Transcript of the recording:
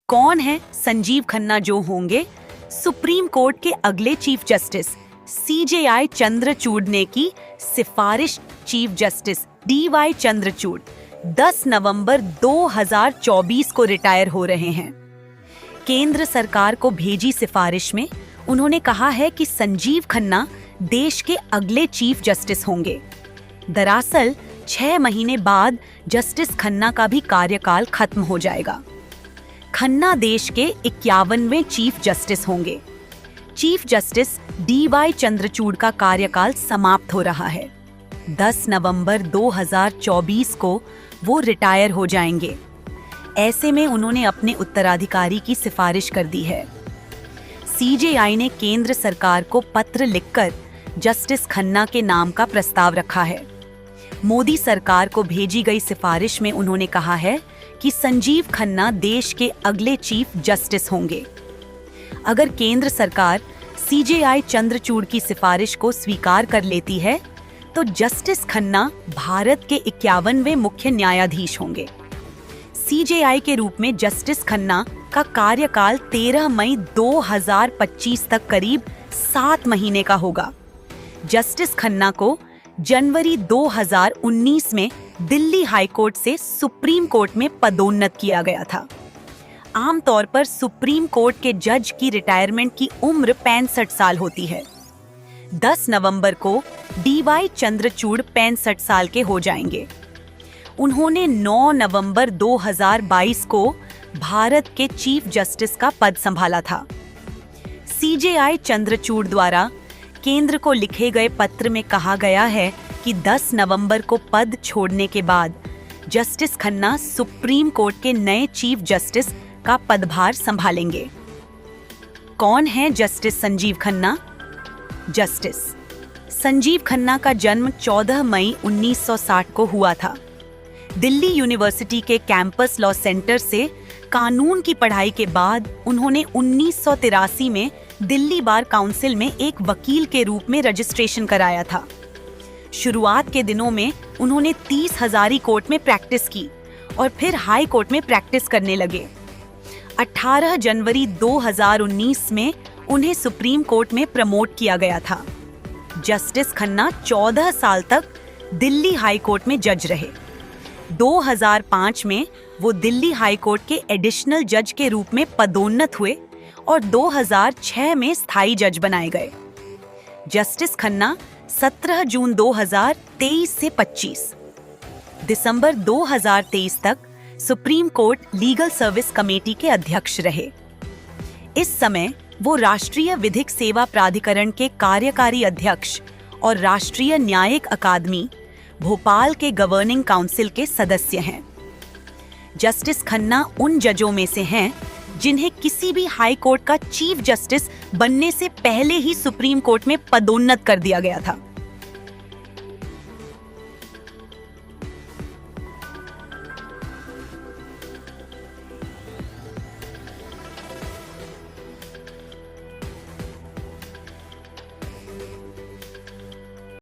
कौन है संजीव खन्ना जो होंगे सुप्रीम कोर्ट के अगले चीफ जस्टिस? सीजेआई चंद्रचूड़ ने की सिफारिश। चीफ जस्टिस डीवाई चंद्रचूड़ 10 नवंबर 2024 को रिटायर हो रहे हैं। केंद्र सरकार को भेजी सिफारिश में उन्होंने कहा है कि संजीव खन्ना देश के अगले चीफ जस्टिस होंगे। दरअसल 6 महीने बाद जस्टिस खन्ना का भी कार्यकाल खत्म हो जाएगा। खन्ना देश के 51वें चीफ जस्टिस होंगे। चीफ जस्टिस डीवाई चंद्रचूड़ का कार्यकाल समाप्त हो रहा है। 10 नवंबर 2024 को वो रिटायर हो जाएंगे। ऐसे में उन्होंने अपने उत्तराधिकारी की सिफारिश कर दी है। सीजेआई ने केंद्र सरकार को पत्र लिखकर जस्टिस खन्ना के नाम का प्रस्ताव रखा है। मोदी सरकार को भेजी गई सिफारिश में उन्होंने कहा है कि संजीव खन्ना देश के अगले चीफ जस्टिस होंगे। अगर केंद्र सरकार सीजेआई चंद्रचूड़ की सिफारिश को स्वीकार कर लेती है तो जस्टिस खन्ना भारत के 51वें मुख्य न्यायाधीश होंगे। सीजेआई के रूप में जस्टिस खन्ना का कार्यकाल 13 मई 2025 तक करीब 7 महीने का होगा। जस्टिस खन्ना को जनवरी 2019 में दिल्ली हाई कोर्ट से सुप्रीम कोर्ट में पदोन्नत किया गया था। आमतौर पर सुप्रीम कोर्ट के जज की रिटायरमेंट की उम्र 65 साल होती है। 10 नवंबर को डीवाई चंद्रचूड़ 65 साल के हो जाएंगे। उन्होंने 9 नवंबर 2022 को भारत के चीफ जस्टिस का पद संभाला था। सीजेआई चंद्रचूड़ द्वारा केंद्र को लिखे गए पत्र में कहा गया है कि 10 नवंबर को पद छोड़ने के बाद जस्टिस खन्ना सुप्रीम कोर्ट के नए चीफ जस्टिस का पदभार संभालेंगे। कौन है जस्टिस संजीव खन्ना? जस्टिस संजीव खन्ना का जन्म 14 मई 1960 को हुआ था। दिल्ली यूनिवर्सिटी के कैंपस लॉ सेंटर से कानून की पढ़ाई के बाद उन्होंने 1983 में दिल्ली बार काउंसिल में एक वकील के रूप में रजिस्ट्रेशन कराया था। शुरुआत के दिनों में उन्होंने 30 हजारी कोर्ट में प्रैक्टिस की और फिर हाई कोर्ट में प्रैक्टिस करने लगे। 18 जनवरी 2019 में उन्हें सुप्रीम कोर्ट में प्रमोट किया गया था। जस्टिस खन्ना 14 साल तक दिल्ली हाई कोर्ट में जज रहे। 2005 में वो दिल्ली हाई कोर्ट के एडिशनल जज के रूप में पदोन्नत हुए और 2006 में स्थायी जज बनाए गए। जस्टिस खन्ना 17 जून 2023 से 25 दिसंबर 2023 तक supreme court legal service committee के अध्यक्ष रहे। इस समय वो राष्ट्रीय विधिक सेवा प्राधिकरण के कार्यकारी अध्यक्ष और राष्ट्रीय न्यायिक अकादमी भोपाल के गवर्निंग काउंसिल के सदस्य हैं। जस्टिस खन्ना उन जजों में से हैं जिन्हें किसी भी हाई कोर्ट का चीफ जस्टिस बनने से पहले ही सुप्रीम कोर्ट में पदोन्नत कर दिया गया था।